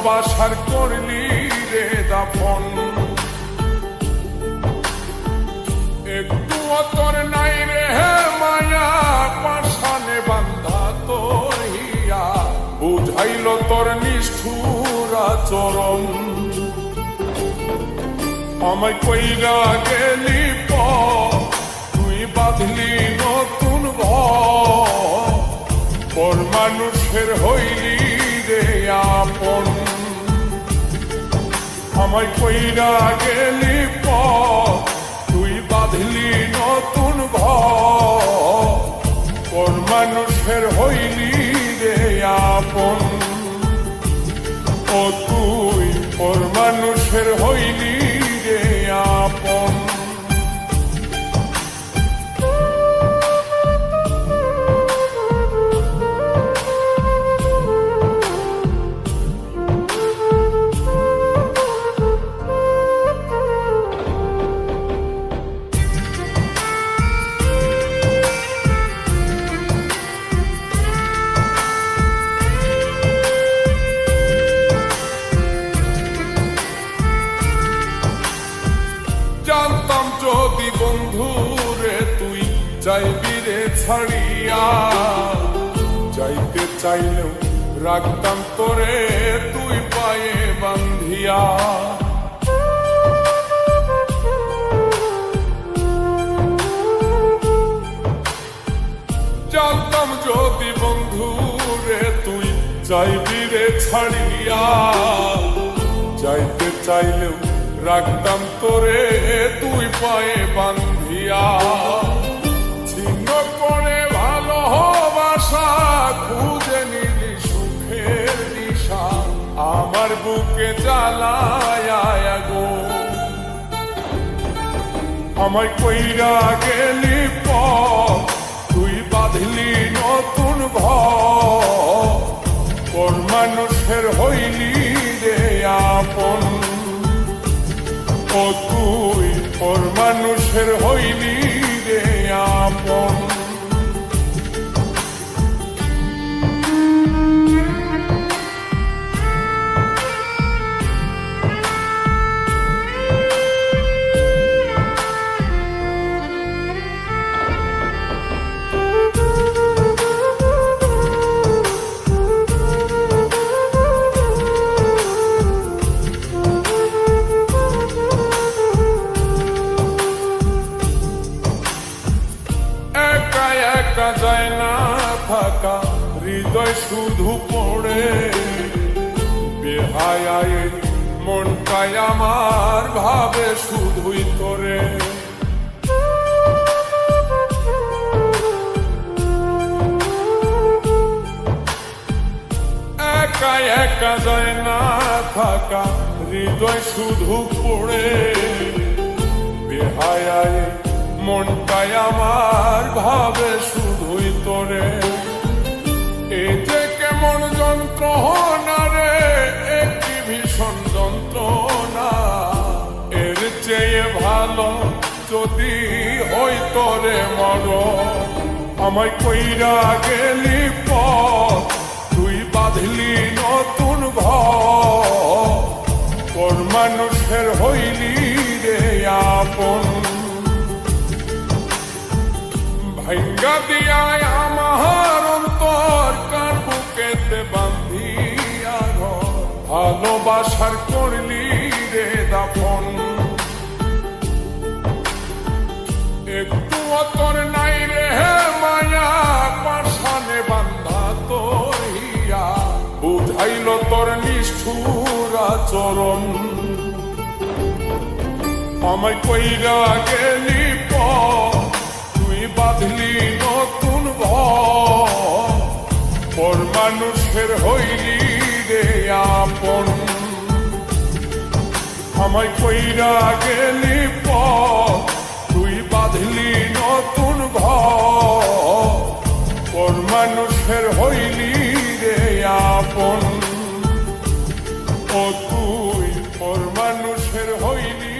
ভালোবাসার করলি রে দাফন। একটু তোর নাই রে মায়া, পাশানে বান্ধা তোর হিয়া, বুঝাইল তোর নিষ্ঠুর আচরণ। আমায় কইরা গেলি তুই বাঁধলি নতুন ঘর, পর মানুষের হইলি রে আপন। আমায় কইরা গেলি তুই বাঁধলি নতুন ঘর, পর মানুষের হইলি রে আপন। ও তুই পর মানুষের হইলি রে আপন। জানতাম যদি বন্ধু রে তুই যাইবি রে ছাড়িয়া, যাইতে চাইলেও রাখতাম তোরে তুই পায়ে বান্ধিয়া। জানতাম যদি বন্ধু রে তুই যাইবি রে ছাড়িয়া, যাইতে চাইলেও রাখতাম তোরে তুই পায়ে বান্ধিয়া। ছিন্ন করে ভালোবাসা খুঁজে নিলি সুখের দিশা, আমার বুকে জ্বালায় গো। আমায় কইরা গেলি তুই বাঁধলি নতুন ঘর, পর মানুষের হইলি রে আপন। ও তুই পর মানুষের হইলি রে আপন। একা যায় না থাকা, হৃদয় শুধু পড়ে বেহায় মনটাই আমার ভাবে শুধুই তোরে। একা একা যায় না থাকা, হৃদয় শুধু পড়ে বেহায় মনটাই আমার ভাবে শুধুই তোরে। এই যে কেমন যন্ত্রণা রে, একটি ভীষণ যন্ত্রণা, এর চেয়ে ভালো যদি হই তোরে মর। আমায় কইরা গেলি তুই বাঁধলি নতুন ঘর, পর মানুষের হইলি রে আপন। ভাঙ্গা দিয়ায় আমার অন্তর, কার বুকেতে বান্ধিয়া ঘর, ভালোবাসার করলি রে দাফন। একটু তোর নাই রে মায়া, পাশানে বান্ধা তোর হিয়া, বুঝাইল তোর নিষ্ঠুর আচরণ। আমায় কইরা গেলি বাঁধলি নতুন ঘর, পর মানুষের হইলি রে আপন। আমায় কইরা গেলি তুই বাঁধলি নতুন ঘর, পর মানুষের হইলি রে আপন। ও তুই পর মানুষের হইলি